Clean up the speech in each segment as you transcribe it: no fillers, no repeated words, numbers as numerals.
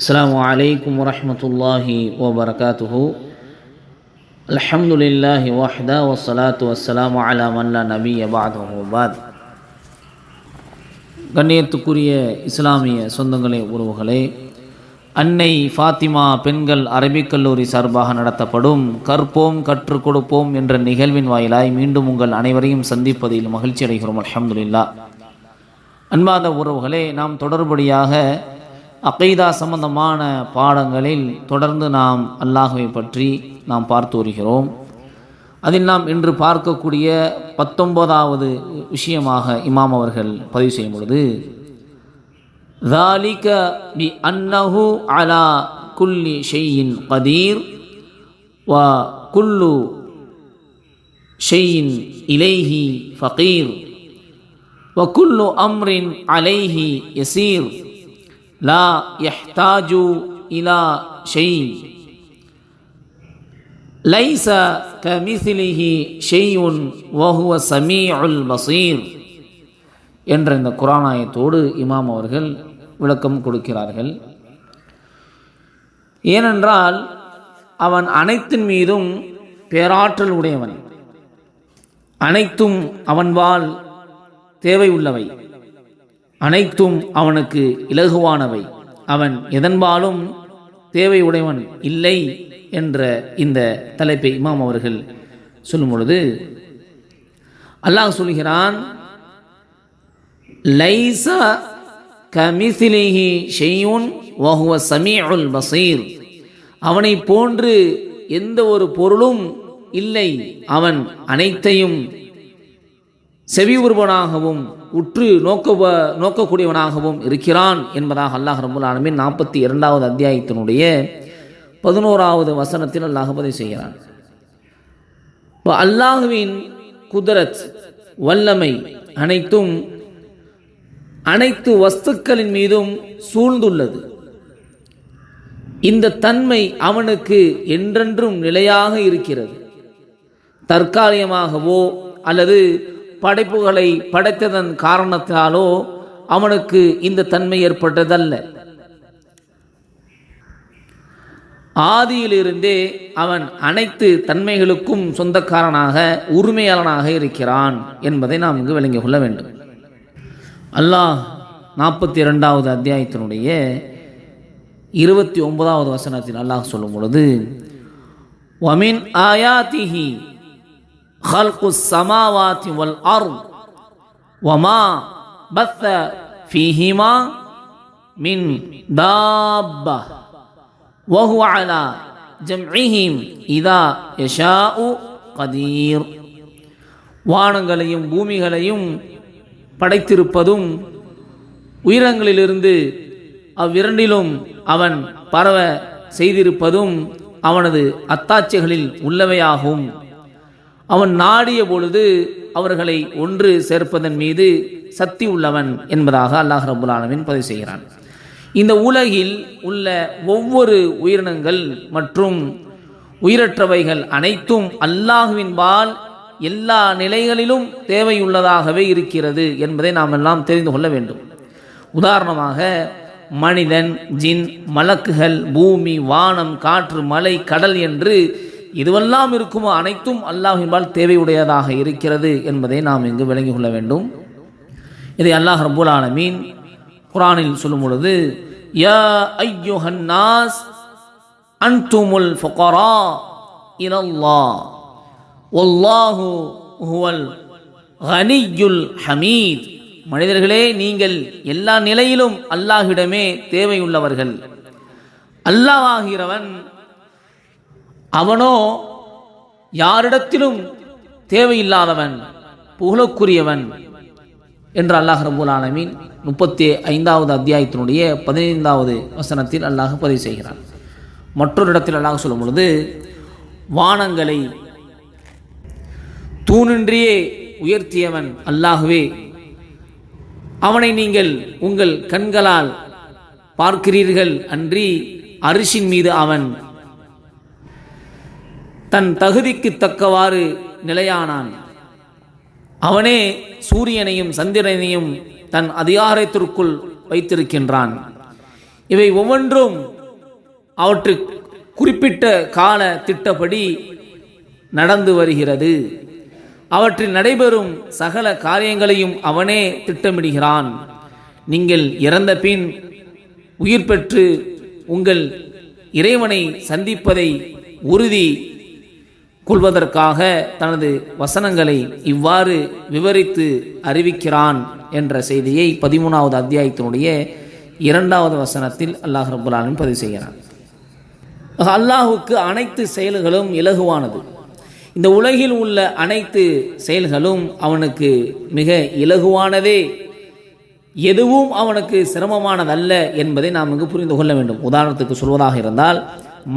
அஸ்ஸலாமு அலைக்கும் வரஹ்மத்துல்லாஹி வபரகாத்துஹு. அல்ஹம்துலில்லாஹி வஹ்தா வஸ்ஸலாத்து வஸ்ஸலாமு அலா மன் லா நபிய்ய பஅதஹு பாத். கண்ணியத்துக்குரிய இஸ்லாமிய சொந்தங்களே, உறவுகளே, அன்னை ஃபாத்திமா பெண்கள் அரபிக் கல்லூரி சார்பாக நடத்தப்படும் கற்போம் கற்றுக் கொடுப்போம் என்ற நிகழ்வின் வாயிலாய் மீண்டும் உங்கள் அனைவரையும் சந்திப்பதில் மகிழ்ச்சி அடைகிறோம். அல்ஹம்துலில்லாஹ். அன்பார்ந்த உறவுகளே, நாம் தொடர்படியாக அகீதா சம்பந்தமான பாடங்களில் தொடர்ந்து நாம் அல்லாஹ்வை பற்றி நாம் பார்த்து வருகிறோம். அதில் நாம் இன்று பார்க்கக்கூடிய 19வது விஷயமாக இமாம் அவர்கள் பதிவு செய்யும் பொழுது, ذَلِكَ بِأَنَّهُ عَلَى كُلِّ شَيْءٍ قَدِيرٌ وَكُلُّ شَيْءٍ إِلَيْهِ فَقِيرٌ وَكُلُّ أَمْرٍ عَلَيْهِ يَسِيرٌ லா யஹ்தாஜு இலா ஷெய் லைஸ கமிஸ்லிஹி ஷெய்உன் வஹுவ ஸமீஉல் பஸீர் என்ற இந்த குர்ஆன் ஆயத்தோடு இமாம் அவர்கள் விளக்கம் கொடுக்கிறார்கள். ஏனென்றால் அவன் அனைத்தின் மீதும் பேராற்றல் உடையவன், அனைத்தும் அவன்பால் தேவை உள்ளவை, அனைத்தும் அவனுக்கு இலகுவானவை, அவன் எதன்பாலும் தேவை உடையவன் இல்லை என்ற இந்த தலைப்பை இமாம் அவர்கள் சொல்லும் பொழுது அல்லாஹ் சொல்கிறான், லைஸ கமிஸ்லிஹி ஷைஉன் வஹுவ ஸமீஉல் பஸீர். அவனை போன்று எந்த ஒரு பொருளும் இல்லை, அவன் அனைத்தையும் செவி உறுவனாகவும் உற்று நோக்கக்கூடியவனாகவும் இருக்கிறான் என்பதாக அல்லாஹ் ரப்புல் ஆலமீன் 42வது அத்தியாயத்தினுடைய 11வது வசனத்தில் அல்லாஹ் பதிவு செய்கிறான். இப்போ அல்லாஹுவின் குதரத், வல்லமை அனைத்தும் அனைத்து வஸ்துக்களின் மீதும் சூழ்ந்துள்ளது. இந்த தன்மை அவனுக்கு என்றென்றும் நிலையாக இருக்கிறது. தற்காலிகமாகவோ அல்லது படைப்புகளை படைத்ததன் காரணத்தாலோ அவனுக்கு இந்த தன்மை ஏற்பட்டதல்ல. ஆதியிலிருந்தே அவன் அனைத்து தன்மைகளுக்கும் சொந்தக்காரனாக, உரிமையாளனாக இருக்கிறான் என்பதை நாம் இங்கு விளங்கிக் கொள்ள வேண்டும். அல்லாஹ் 42வது அத்தியாயத்தினுடைய 29வது வசனத்தில் அல்லாஹ் சொல்லும் பொழுது, வமின் ஆயாத்திஹி خلق السماوات والأرض وما بث فيهما من دابة وهو على جمعهم إذا يشاء قدير. வானங்களையும் பூமிகளையும் படைத்திருப்பதும் உயிரங்களிலிருந்து அவ்விரண்டிலும் அவன் பரவ செய்திருப்பதும் அவனது அத்தாட்சிகளில் உள்ளவையாகும். அவன் நாடிய பொழுது அவர்களை ஒன்று சேர்ப்பதன் மீது சக்தி உள்ளவன் என்பதாக அல்லாஹ் ரப்புல் ஆலமீன் பதிவு செய்கிறான். இந்த உலகில் உள்ள ஒவ்வொரு உயிரினங்கள் மற்றும் உயிரற்றவைகள் அனைத்தும் அல்லாஹுவின்பால் எல்லா நிலைகளிலும் தேவையுள்ளதாகவே இருக்கிறது என்பதை நாம் எல்லாம் தெரிந்து கொள்ள வேண்டும். உதாரணமாக மனிதன், ஜின், மலக்குகள், பூமி, வானம், காற்று, மலை, கடல் என்று இதுவெல்லாம் இருக்குமோ அனைத்தும் அல்லாஹ்வின்பால் தேவையுடையதாக இருக்கிறது என்பதை நாம் இங்கு விளங்கிக் கொள்ள வேண்டும். இதை அல்லாஹ் ரப்புல் ஆலமீன் குர்ஆனில் சொல்லும் பொழுது, யா அய்யுஹன் நாஸ் அன்துமுல் ஃபுகரா இலல்லாஹ் வல்லாஹு ஹுவல் கனிய்யுல் ஹமீத். மனிதர்களே, நீங்கள் எல்லா நிலையிலும் அல்லாஹ்விடமே தேவையுள்ளவர்கள். அல்லாஹ் ஆகிறவன் அவனோ யாரிடத்திலும் தேவையில்லாதவன், புகழுக்குரியவன் என்று அல்லாஹ் ரப்புல் ஆலமீன் 35வது அத்தியாயத்தினுடைய 15வது வசனத்தில் அல்லாஹ் பதிவு செய்கிறான். மற்றொரு இடத்தில் அல்லாஹ் சொல்லும் பொழுது, வானங்களை தூணின்றியே உயர்த்தியவன் அல்லாஹ்வே, அவனை நீங்கள் உங்கள் கண்களால் பார்க்கிறீர்கள் அன்றி அரிசின் மீது அவன் தன் தகுதிக்கு தக்கவாறு நிலையானான். அவனே சூரியனையும் சந்திரனையும் தன் அதிகாரத்திற்குள் வைத்திருக்கின்றான். இவை ஒவ்வொன்றும் அவற்றை குறிப்பிட்ட கால திட்டப்படி நடந்து வருகிறது. அவற்றில் நடைபெறும் சகல காரியங்களையும் அவனே திட்டமிடுகிறான். நீங்கள் இறந்த பின் உயிர் பெற்று உங்கள் இறைவனை சந்திப்பதை உறுதி கொள்வதற்காக தனது வசனங்களை இவ்வாறு விவரித்து அறிவிக்கிறான் என்ற செய்தியை 13வது அத்தியாயத்தினுடைய 2வது வசனத்தில் அல்லாஹ் ரப்பல் ஆலமீன் பதிவு செய்கிறான். அல்லாஹுக்கு அனைத்து செயல்களும் இலகுவானது. இந்த உலகில் உள்ள அனைத்து செயல்களும் அவனுக்கு மிக இலகுவானதே, எதுவும் அவனுக்கு சிரமமானதல்ல என்பதை நாம் இங்கு புரிந்து கொள்ள வேண்டும். உதாரணத்துக்கு சொல்வதாக இருந்தால்,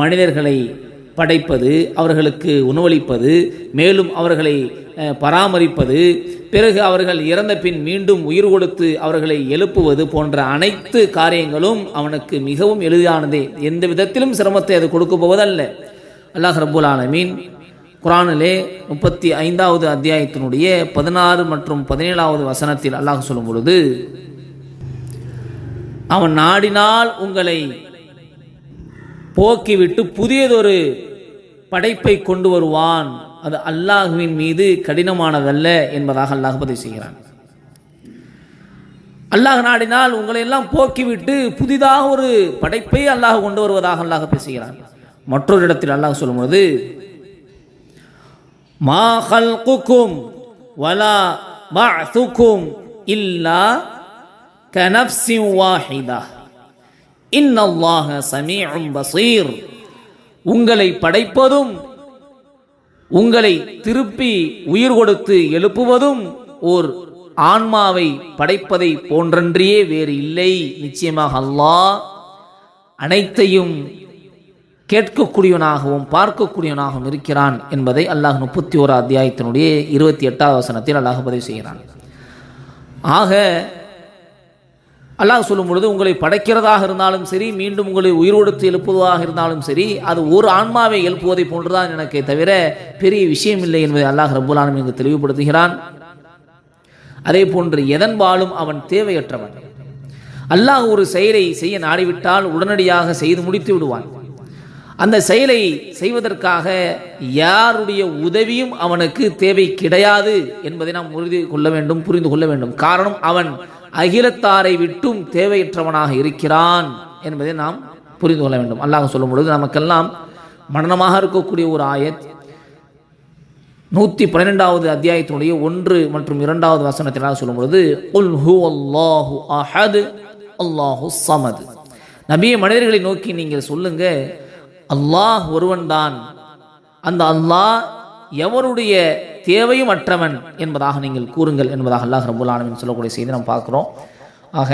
மனிதர்களை படைப்பது, அவர்களுக்கு உணவளிப்பது, மேலும் அவர்களை பராமரிப்பது, பிறகு அவர்கள் இறந்த பின் மீண்டும் உயிர் கொடுத்து அவர்களை எழுப்புவது போன்ற அனைத்து காரியங்களும் அவனுக்கு மிகவும் எளிதானதே. எந்த விதத்திலும் சிரமத்தை அது கொடுக்க போவதல்ல. அல்லாஹ் ரப்பல் ஆலமீன் குர்ஆனிலே 35வது அத்தியாயத்தினுடைய 16 மற்றும் 17வது வசனத்தில் அல்லாஹ் சொல்லும் பொழுது, அவன் நாடினால் உங்களை போக்கிவிட்டு புதியதொரு படைப்பை கொண்டு வருவான், அது அல்லாஹுவின் மீது கடினமானதல்ல என்பதாக அல்லாஹ் பதிவு செய்கிறான். அல்லாஹ் நாடினால் உங்களை எல்லாம் போக்கிவிட்டு புதிதாக ஒரு படைப்பை அல்லாஹ் கொண்டு வருவதாக அல்லாஹ் பேசுகிறான். மற்றொரு இடத்தில் அல்லாஹ் சொல்லும் பொழுது, மா ஹல்குக்கும் வலா பஅதுக்கும் இல்லா கனஃப்ஸின் வாஹிதா இன்னல்லாஹ ஸமீஉன் பஸீர். உங்களை படைப்பதும் உங்களை திருப்பி உயிர் கொடுத்து எழுப்புவதும் ஓர் ஆன்மாவை படைப்பதை போன்றன்றியே வேறு இல்லை. நிச்சயமாக அல்லாஹ் அனைத்தையும் கேட்கக்கூடியவனாகவும் பார்க்கக்கூடியவனாகவும் இருக்கிறான் என்பதை அல்லாஹ் 31 அத்தியாயத்தினுடைய 28வது வசனத்தில் அல்லாஹ் பதிவு செய்கிறான். ஆக அல்லாஹ் சொல்லும் பொழுது, உங்களை படைக்கிறதாக இருந்தாலும் சரி, மீண்டும் உங்களை உயிர் கொடுத்து எழுப்புவதாக இருந்தாலும் சரி, அது ஒரு ஆன்மாவை எழுப்புவதை போன்றுதான் எனக்கு தவிர பெரிய விஷயம் இல்லை என்பதை அல்லாஹ் ரப்பல் ஆலமீன் இங்கு தெளிவுபடுத்துகிறான். அதே போன்று எதன்பாலும் அவன் தேவையற்றவன். அல்லாஹ் ஒரு செயலை செய்ய நாடிவிட்டால் உடனடியாக செய்து முடித்து விடுவான். அந்த செயலை செய்வதற்காக யாருடைய உதவியும் அவனுக்கு தேவை கிடையாது என்பதை நாம் உறுதி கொள்ள வேண்டும், புரிந்து கொள்ள வேண்டும். காரணம், அவன் அகிலத்தாரை விட்டும் தேவையற்றவனாக இருக்கிறான் என்பதை நாம் புரிந்து கொள்ள வேண்டும். அல்லாஹ் சொல்லும் பொழுது நமக்கெல்லாம் மனனமாக இருக்கக்கூடிய ஒரு ஆயத் 112வது அத்தியாயத்தினுடைய 1 மற்றும் 2வது வசனத்தில் சொல்லும் பொழுது, குல் ஹுவல்லாஹு அஹத் அல்லாஹு ஸமத். நபியே, மனிதர்களை நோக்கி நீங்கள் சொல்லுங்க, அல்லாஹ் ஒருவன்தான், அந்த அல்லாஹ் எவருடைய தேவையும் அற்றவன் என்பதாக நீங்கள் கூறுங்கள் என்பதாக அல்லாஹ் ரப்பல் ஆலமீன் சொல்லக்கூடிய செய்தி நாம் பார்க்கிறோம். ஆக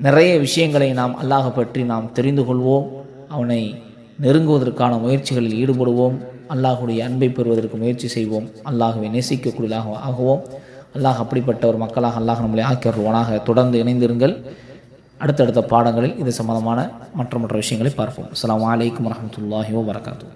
நிறைய விஷயங்களை நாம் அல்லாஹ் பற்றி நாம் தெரிந்து கொள்வோம், அவனை நெருங்குவதற்கான முயற்சிகளில் ஈடுபடுவோம், அல்லாஹுடைய அன்பை பெறுவதற்கு முயற்சி செய்வோம், அல்லாஹுவை நேசிக்கக்கூடியதாக ஆகுவோம். அல்லாஹ் அப்படிப்பட்ட ஒரு மக்களாக அல்லாஹ் நம்மளை ஆக்கியருவானாக. தொடர்ந்து இணைந்திருங்கள். அடுத்தடுத்த பாடங்களில் இது சம்பந்தமான மற்ற விஷயங்களை பார்ப்போம். அஸ்ஸலாமு அலைக்கும் வரஹ்மத்துல்லாஹி வபரகாத்துஹு.